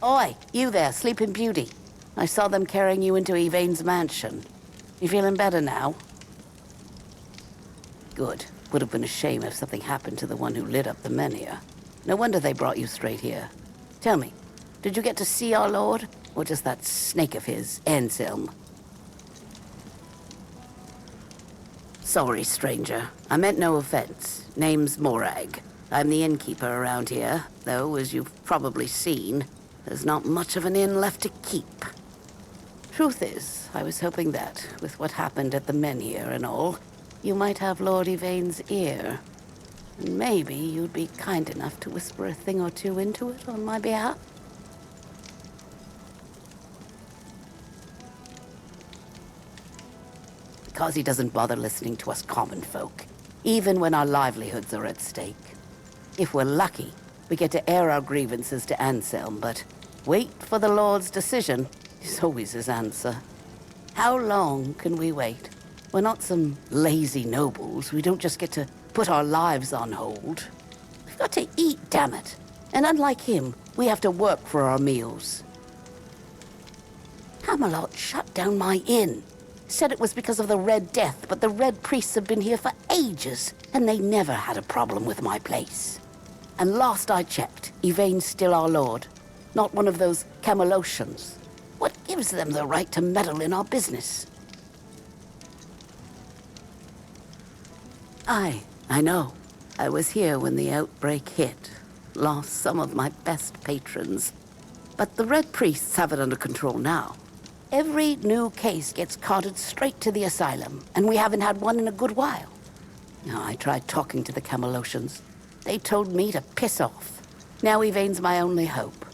Oi, you there, Sleeping Beauty. I saw them carrying you into Yvain's mansion. You feeling better now? Good. Would have been a shame if something happened to the one who lit up the menhir. No wonder they brought you straight here. Tell me, did you get to see our lord? Or just that snake of his, Anselm? Sorry, stranger. I meant no offense. Name's Morag. I'm the innkeeper around here, though, as you've probably seen, there's not much of an inn left to keep. Truth is, I was hoping that, with what happened at the menhir and all, you might have Lord Yvain's ear. And maybe you'd be kind enough to whisper a thing or two into it on my behalf? Because he doesn't bother listening to us common folk, even when our livelihoods are at stake. If we're lucky, we get to air our grievances to Anselm, but wait for the Lord's decision is always his answer. How long can we wait? We're not some lazy nobles. We don't just get to put our lives on hold. We've got to eat, damn it. And unlike him, we have to work for our meals. Camelot shut down my inn. Said it was because of the Red Death, but the Red Priests have been here for ages, and they never had a problem with my place. And last I checked, Yvain's still our lord, not one of those Camelocians. What gives them the right to meddle in our business? I know. I was here when the outbreak hit. Lost some of my best patrons. But the Red Priests have it under control now. Every new case gets carted straight to the asylum, and we haven't had one in a good while. Now, I tried talking to the Camelocians. They told me to piss off. Now Yvain's my only hope.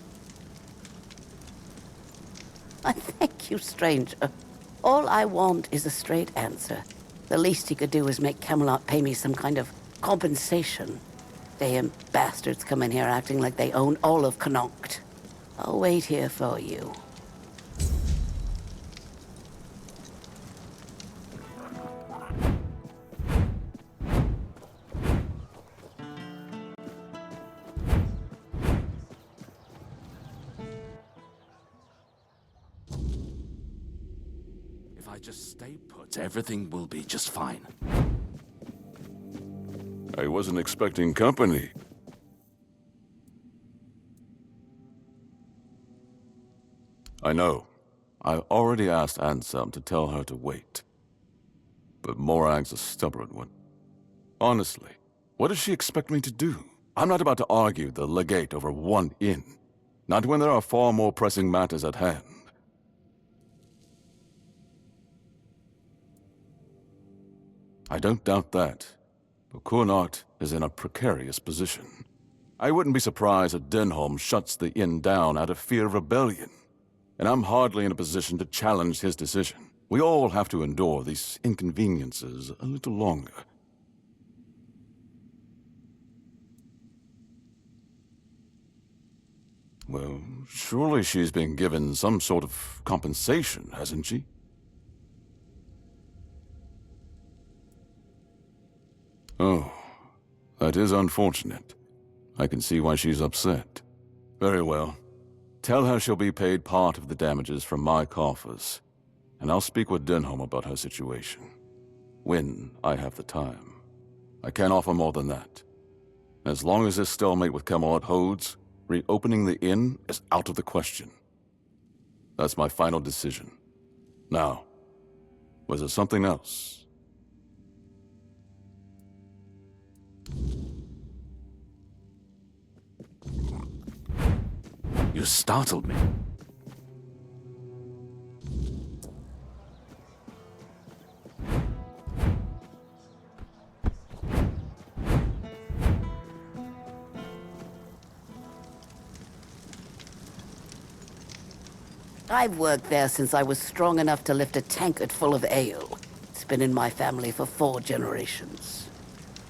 I thank you, stranger. All I want is a straight answer. The least he could do is make Camelot pay me some kind of compensation. Damn bastards come in here acting like they own all of Connacht. I'll wait here for you. If I just stay put, everything will be just fine. I wasn't expecting company. I know. I already asked Anselm to tell her to wait. But Morag's a stubborn one. Honestly, what does she expect me to do? I'm not about to argue the legate over one inn. Not when there are far more pressing matters at hand. I don't doubt that. But Connacht is in a precarious position. I wouldn't be surprised if Denholm shuts the inn down out of fear of rebellion. And I'm hardly in a position to challenge his decision. We all have to endure these inconveniences a little longer. Well, surely she's been given some sort of compensation, hasn't she? Oh, that is unfortunate. I can see why she's upset. Very well. Tell her she'll be paid part of the damages from my coffers, and I'll speak with Denholm about her situation. When I have the time. I can't offer more than that. As long as this stalemate with Camelot holds, reopening the inn is out of the question. That's my final decision. Now, was there something else? You startled me. I've worked there since I was strong enough to lift a tankard full of ale. It's been in my family for 4 generations.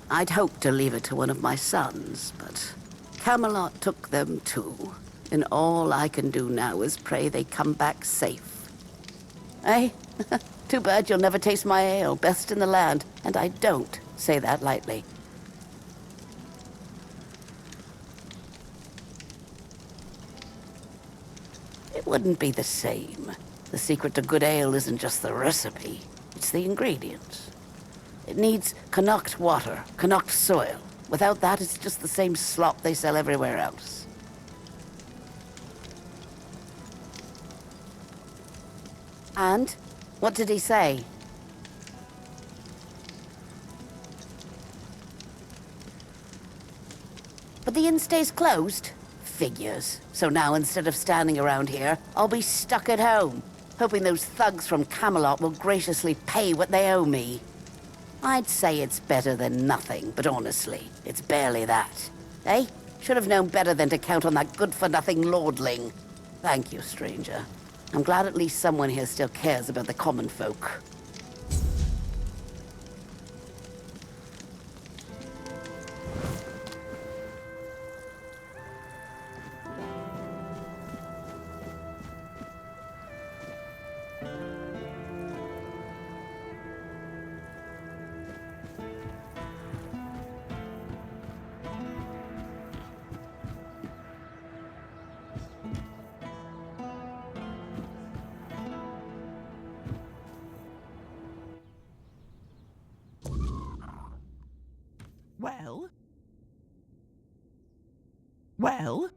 I'd hoped to leave it to one of my sons, but Camelot took them too. And all I can do now is pray they come back safe. Eh? Too bad you'll never taste my ale, best in the land, and I don't say that lightly. It wouldn't be the same. The secret to good ale isn't just the recipe, it's the ingredients. It needs Connacht water, Connacht soil. Without that, it's just the same slop they sell everywhere else. And? What did he say? But the inn stays closed? Figures. So now instead of standing around here, I'll be stuck at home, hoping those thugs from Camelot will graciously pay what they owe me. I'd say it's better than nothing, but honestly, it's barely that. Eh? Should have known better than to count on that good-for-nothing lordling. Thank you, stranger. I'm glad at least someone here still cares about the common folk. Well? Well?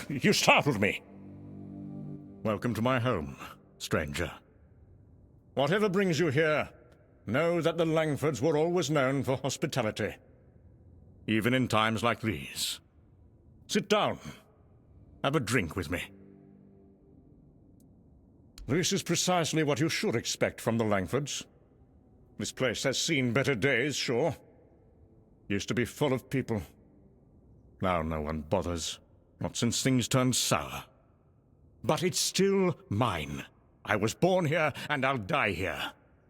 You startled me. Welcome to my home, stranger. Whatever brings you here, know that the Langfords were always known for hospitality, even in times like these. Sit down. Have a drink with me. This is precisely what you should expect from the Langfords. This place has seen better days, sure. Used to be full of people. Now no one bothers. Not since things turned sour. But it's still mine. I was born here, and I'll die here.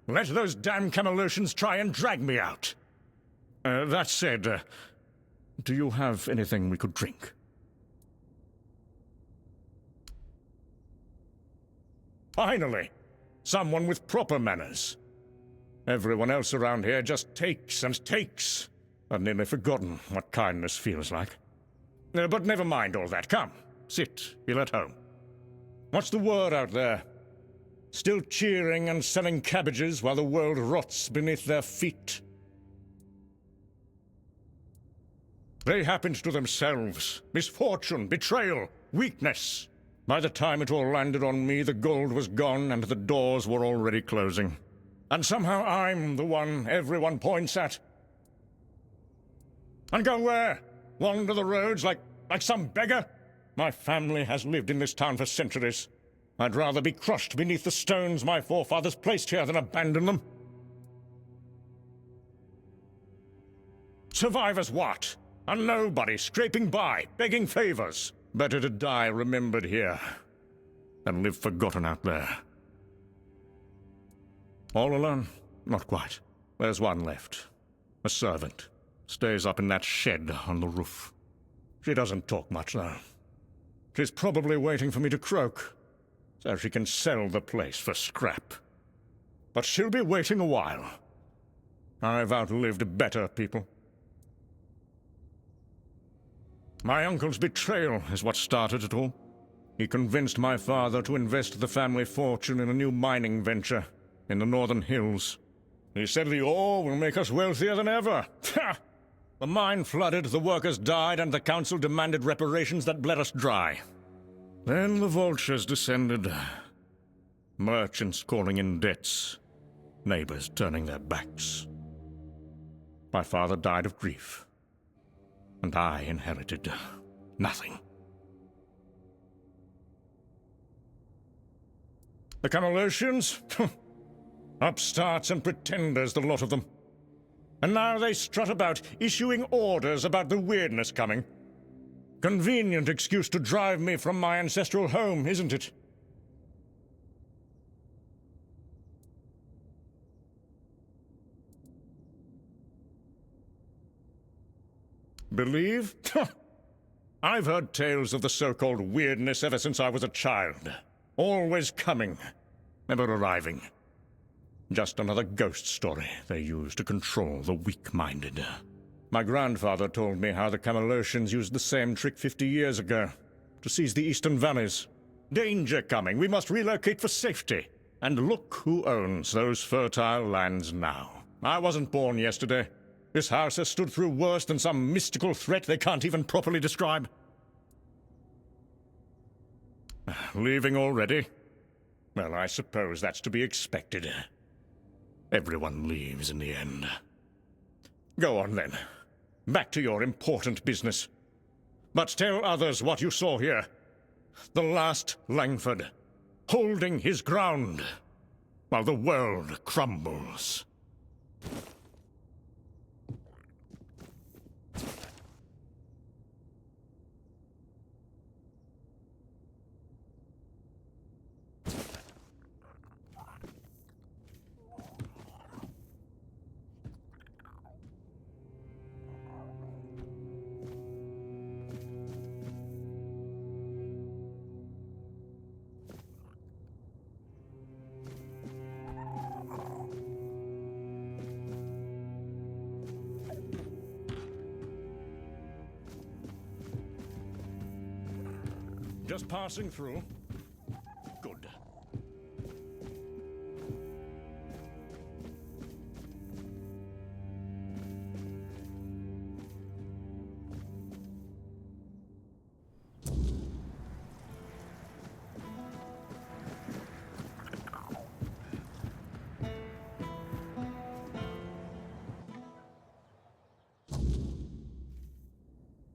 Let those damn Camelocians try and drag me out. That said, do you have anything we could drink? Finally! Someone with proper manners. Everyone else around here just takes and takes. I've nearly forgotten what kindness feels like. But never mind all that. Come, sit, feel at home. What's the word out there? Still cheering and selling cabbages while the world rots beneath their feet? They happened to themselves. Misfortune, betrayal, weakness. By the time it all landed on me, the gold was gone and the doors were already closing. And somehow I'm the one everyone points at. And go where? Wander the roads like some beggar? My family has lived in this town for centuries. I'd rather be crushed beneath the stones my forefathers placed here than abandon them. Survive as what? A nobody scraping by, begging favors. Better to die remembered here than live forgotten out there. All alone? Not quite. There's one left. A servant. Stays up in that shed on the roof. She doesn't talk much, though. She's probably waiting for me to croak, so she can sell the place for scrap. But she'll be waiting a while. I've outlived better people. My uncle's betrayal is what started it all. He convinced my father to invest the family fortune in a new mining venture in the northern hills. He said the ore will make us wealthier than ever. Ha! The mine flooded, the workers died, and the council demanded reparations that bled us dry. Then the vultures descended. Merchants calling in debts. Neighbors turning their backs. My father died of grief. And I inherited nothing. The Camelosians? Upstarts and pretenders, the lot of them. And now they strut about, issuing orders about the weirdness coming. Convenient excuse to drive me from my ancestral home, isn't it? Believe? I've heard tales of the so-called weirdness ever since I was a child. Always coming, never arriving. Just another ghost story they use to control the weak-minded. My grandfather told me how the Camelosians used the same trick 50 years ago, to seize the eastern valleys. Danger coming, we must relocate for safety. And look who owns those fertile lands now. I wasn't born yesterday. This house has stood through worse than some mystical threat they can't even properly describe. Leaving already? Well, I suppose that's to be expected. Everyone leaves in the end. Go on, then. Back to your important business. But tell others what you saw here. The last Langford, holding his ground, while the world crumbles. Just passing through. Good.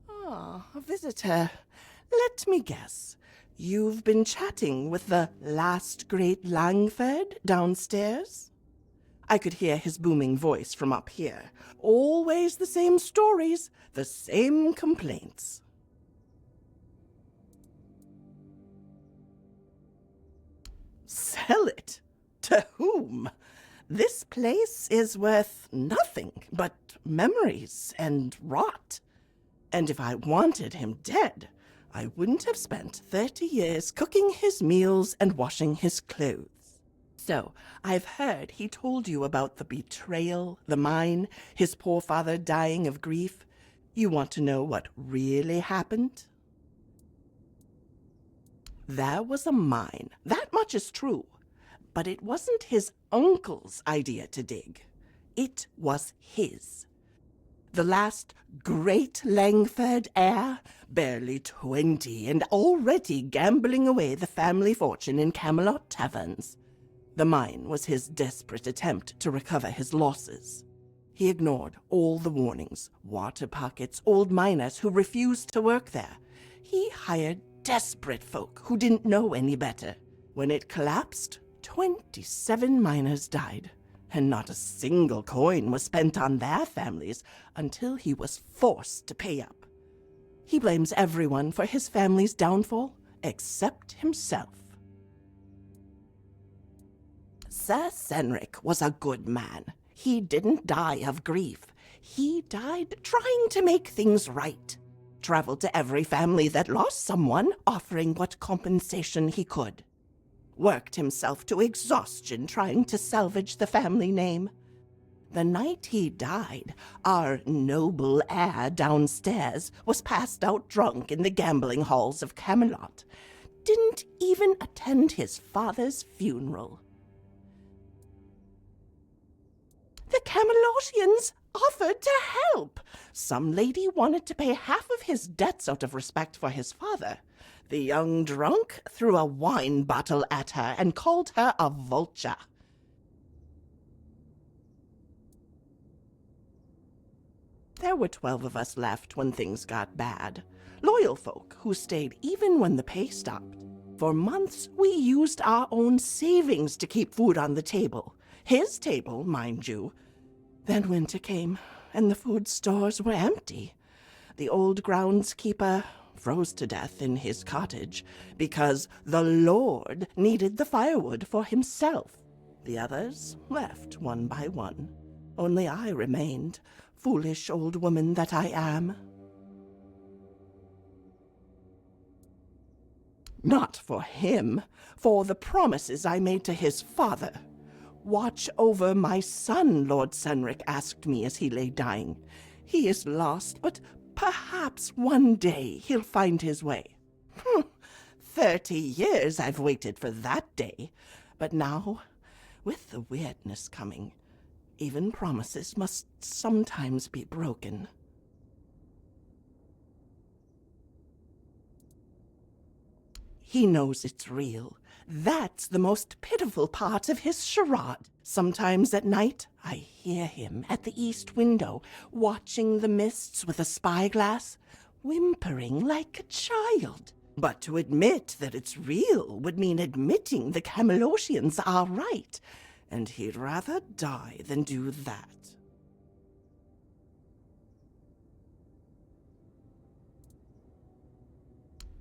Ah, a visitor. Let me guess. You've been chatting with the last great Langford downstairs? I could hear his booming voice from up here. Always the same stories, the same complaints. Sell it? To whom? This place is worth nothing but memories and rot. And if I wanted him dead, I wouldn't have spent 30 years cooking his meals and washing his clothes. So, I've heard he told you about the betrayal, the mine, his poor father dying of grief. You want to know what really happened? There was a mine, that much is true. But it wasn't his uncle's idea to dig. It was his. The last great Langford heir, barely 20 and already gambling away the family fortune in Camelot taverns. The mine was his desperate attempt to recover his losses. He ignored all the warnings, water pockets, old miners who refused to work there. He hired desperate folk who didn't know any better. When it collapsed, 27 miners died. And not a single coin was spent on their families until he was forced to pay up. He blames everyone for his family's downfall, except himself. Sir Senric was a good man. He didn't die of grief. He died trying to make things right. Traveled to every family that lost someone, offering what compensation he could. Worked himself to exhaustion trying to salvage the family name. The night he died, our noble heir downstairs was passed out drunk in the gambling halls of Camelot. Didn't even attend his father's funeral. The Camelotians offered to help. Some lady wanted to pay half of his debts out of respect for his father. The young drunk threw a wine bottle at her and called her a vulture. There were 12 of us left when things got bad. Loyal folk who stayed even when the pay stopped. For months, we used our own savings to keep food on the table. His table, mind you. Then winter came, and the food stores were empty. The old groundskeeper froze to death in his cottage because the Lord needed the firewood for himself. The others left one by one. Only I remained, foolish old woman that I am. Not for him, for the promises I made to his father. Watch over my son, Lord Senric asked me as he lay dying. He is lost, but perhaps one day he'll find his way. 30 years I've waited for that day. But now, with the weirdness coming, even promises must sometimes be broken. He knows it's real. That's the most pitiful part of his charade. Sometimes at night, I hear him at the east window, watching the mists with a spyglass, whimpering like a child. But to admit that it's real would mean admitting the Camelotians are right, and he'd rather die than do that.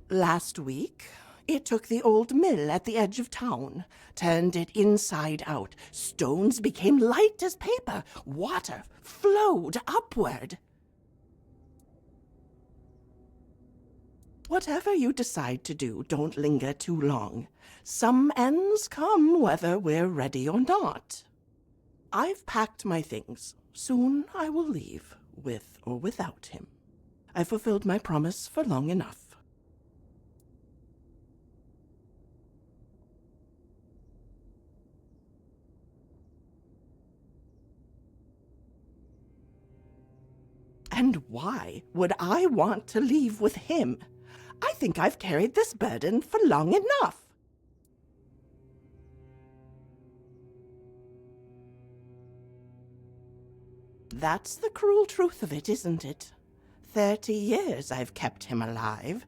Last week, it took the old mill at the edge of town, turned it inside out. Stones became light as paper. Water flowed upward. Whatever you decide to do, don't linger too long. Some ends come whether we're ready or not. I've packed my things. Soon I will leave, with or without him. I've fulfilled my promise for long enough. And why would I want to leave with him? I think I've carried this burden for long enough. That's the cruel truth of it, isn't it? 30 years I've kept him alive.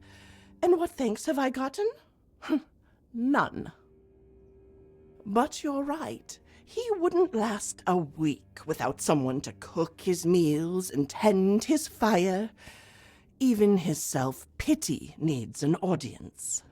And what thanks have I gotten? None. But you're right. He wouldn't last a week without someone to cook his meals and tend his fire. Even his self-pity needs an audience.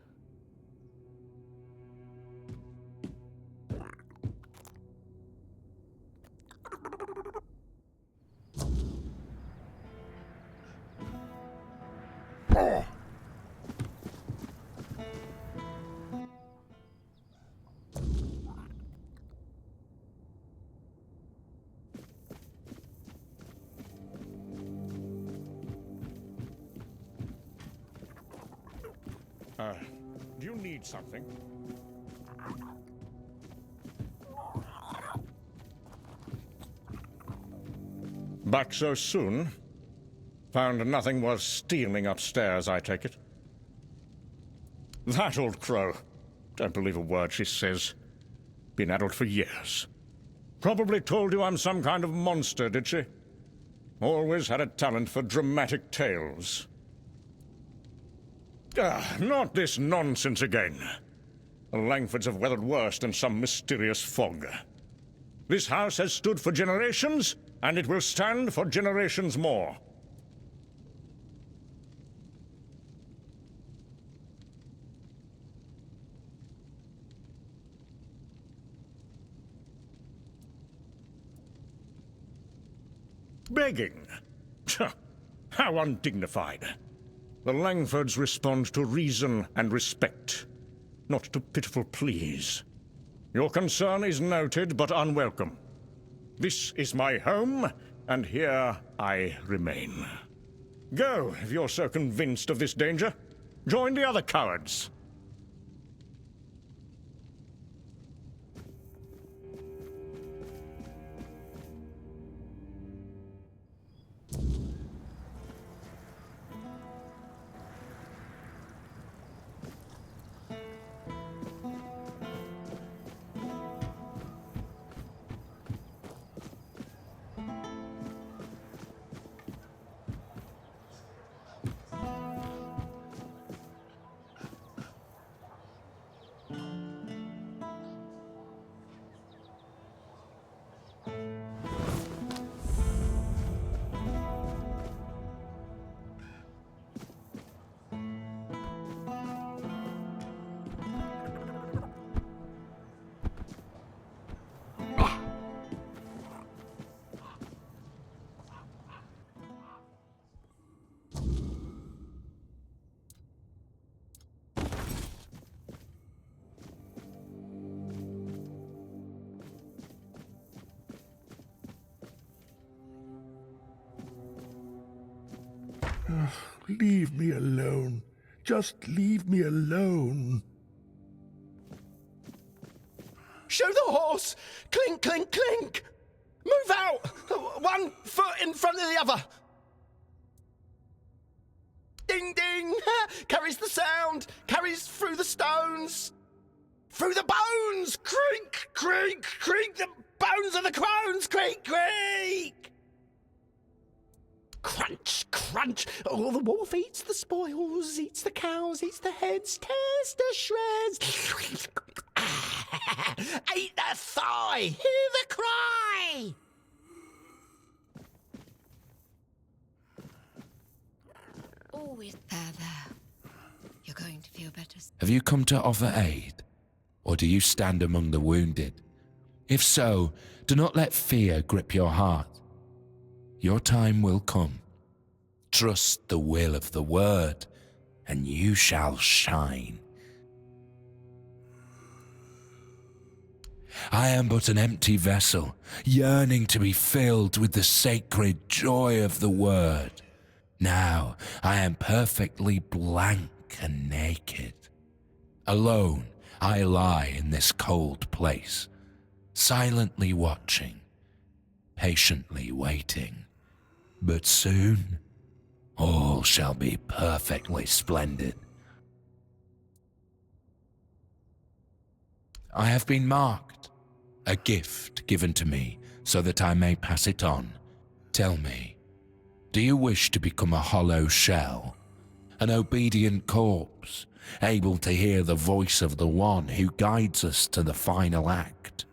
Do you need something? Back so soon? Found nothing worth stealing upstairs, I take it. That old crow. Don't believe a word she says. Been addled for years. Probably told you I'm some kind of monster, did she? Always had a talent for dramatic tales. Not this nonsense again. The Langfords have weathered worse than some mysterious fog. This house has stood for generations, and it will stand for generations more. Begging? How undignified. The Langfords respond to reason and respect, not to pitiful pleas. Your concern is noted but unwelcome. This is my home, and here I remain. Go, if you're so convinced of this danger. Join the other cowards. Leave me alone. Just leave me alone. Show the horse! Clink, clink, clink! Move out! 1 foot in front of the other! Ding, ding! Carries the sound! Carries through the stones! Through the bones! Creak, creak, creak! The bones of the crones! Creak, creak! Crunch, crunch! Oh, the wolf eats the spoils, eats the cows, eats the heads, tears to shreds. Eat the thigh! Hear the cry! Oh, there. You're going to feel better. Have you come to offer aid? Or do you stand among the wounded? If so, do not let fear grip your heart. Your time will come. Trust the will of the word, and you shall shine. I am but an empty vessel, yearning to be filled with the sacred joy of the word. Now I am perfectly blank and naked. Alone I lie in this cold place, silently watching, patiently waiting. But soon, all shall be perfectly splendid. I have been marked, a gift given to me so that I may pass it on. Tell me, do you wish to become a hollow shell, an obedient corpse, able to hear the voice of the one who guides us to the final act?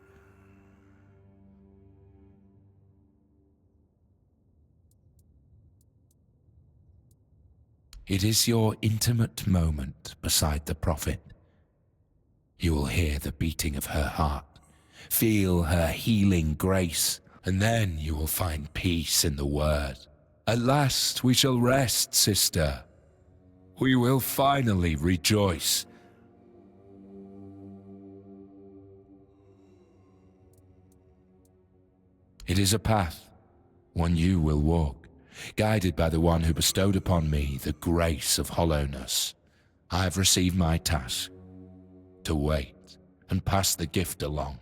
It is your intimate moment beside the prophet. You will hear the beating of her heart, feel her healing grace, and then you will find peace in the word. At last we shall rest, sister. We will finally rejoice. It is a path, one you will walk, guided by the one who bestowed upon me the grace of hollowness. I have received my task, to wait and pass the gift along.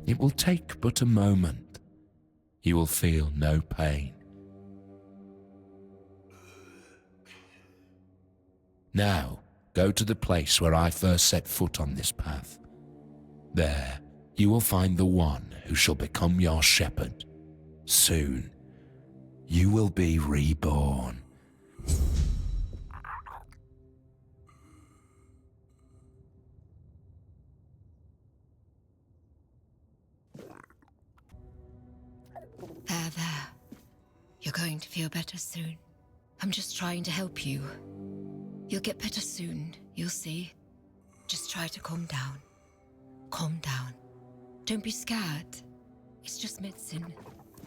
It will take but a moment. You will feel no pain. Now, go to the place where I first set foot on this path. There, you will find the one who shall become your shepherd. Soon, you will be reborn. There. You're going to feel better soon. I'm just trying to help you. You'll get better soon, you'll see. Just try to calm down. Calm down. Don't be scared. It's just medicine.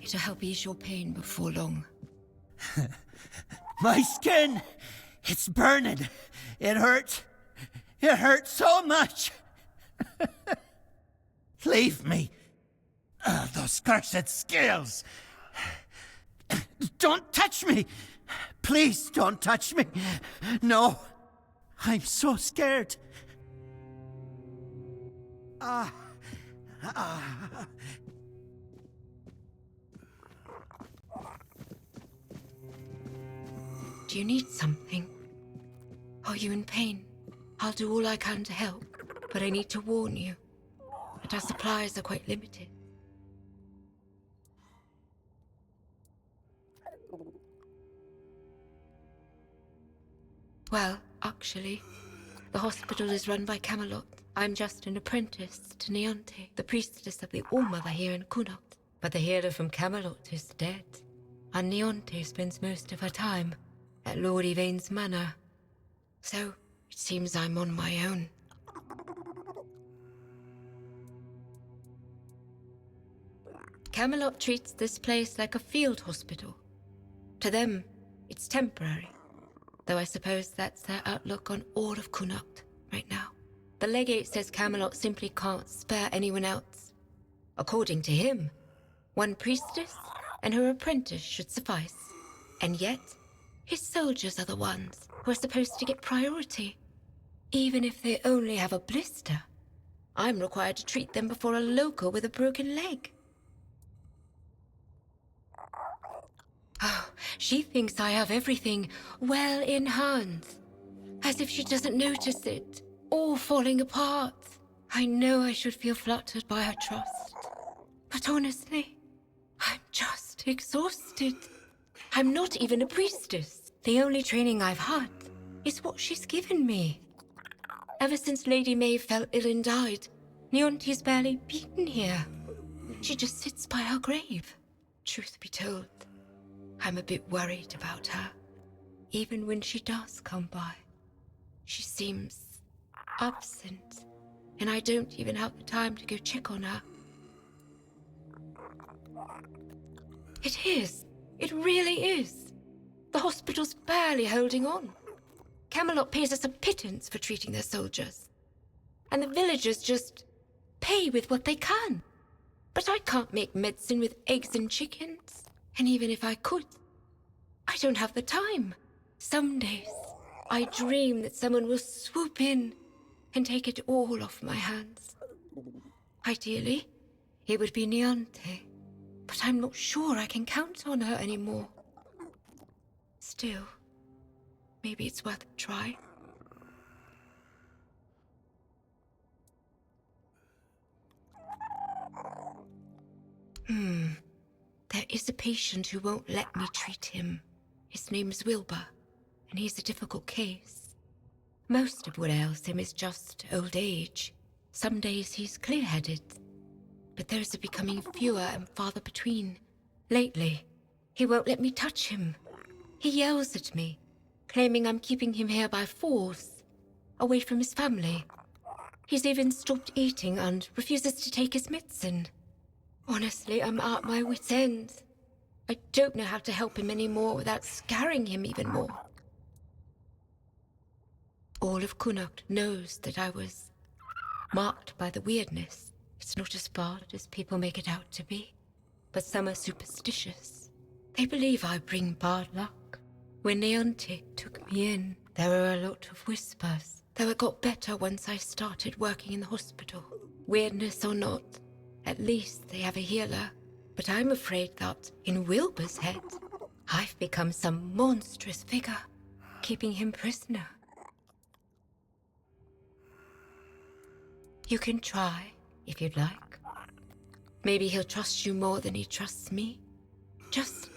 It'll help ease your pain before long. My skin! It's burning! It hurts! It hurts so much! Leave me! Those cursed scales! Don't touch me! Please don't touch me! No! I'm so scared! Do you need something? Are you in pain? I'll do all I can to help, but I need to warn you that our supplies are quite limited. Well, actually, the hospital is run by Camelot. I'm just an apprentice to Neonte, the priestess of the All-Mother here in Connaught. But the healer from Camelot is dead, and Neonte spends most of her time at Lord Yvain's manor. So, it seems I'm on my own. Camelot treats this place like a field hospital. To them, it's temporary. Though I suppose that's their outlook on all of Connaught right now. The legate says Camelot simply can't spare anyone else. According to him, one priestess and her apprentice should suffice. And yet, his soldiers are the ones who are supposed to get priority. Even if they only have a blister, I'm required to treat them before a local with a broken leg. Oh, she thinks I have everything well in hand. As if she doesn't notice it, all falling apart. I know I should feel flattered by her trust. But honestly, I'm just exhausted. I'm not even a priestess. The only training I've had is what she's given me. Ever since Lady May fell ill and died, Neonte's barely been here. She just sits by her grave. Truth be told, I'm a bit worried about her. Even when she does come by, she seems absent, and I don't even have the time to go check on her. It is. It really is. The hospital's barely holding on. Camelot pays us a pittance for treating their soldiers. And the villagers just pay with what they can. But I can't make medicine with eggs and chickens. And even if I could, I don't have the time. Some days, I dream that someone will swoop in and take it all off my hands. Ideally, it would be Neonte, but I'm not sure I can count on her anymore. Still, maybe it's worth a try. There is a patient who won't let me treat him. His name's Wilbur, and he's a difficult case. Most of what ails him is just old age. Some days he's clear-headed, but those are becoming fewer and farther between. Lately, he won't let me touch him. He yells at me, claiming I'm keeping him here by force, away from his family. He's even stopped eating and refuses to take his medicine. Honestly, I'm at my wit's end. I don't know how to help him anymore without scaring him even more. All of Connaught knows that I was marked by the weirdness. It's not as bad as people make it out to be, but some are superstitious. They believe I bring bad luck. When Neonte took me in, there were a lot of whispers, though it got better once I started working in the hospital. Weirdness or not, at least they have a healer. But I'm afraid that, in Wilbur's head, I've become some monstrous figure, keeping him prisoner. You can try, if you'd like. Maybe he'll trust you more than he trusts me. Just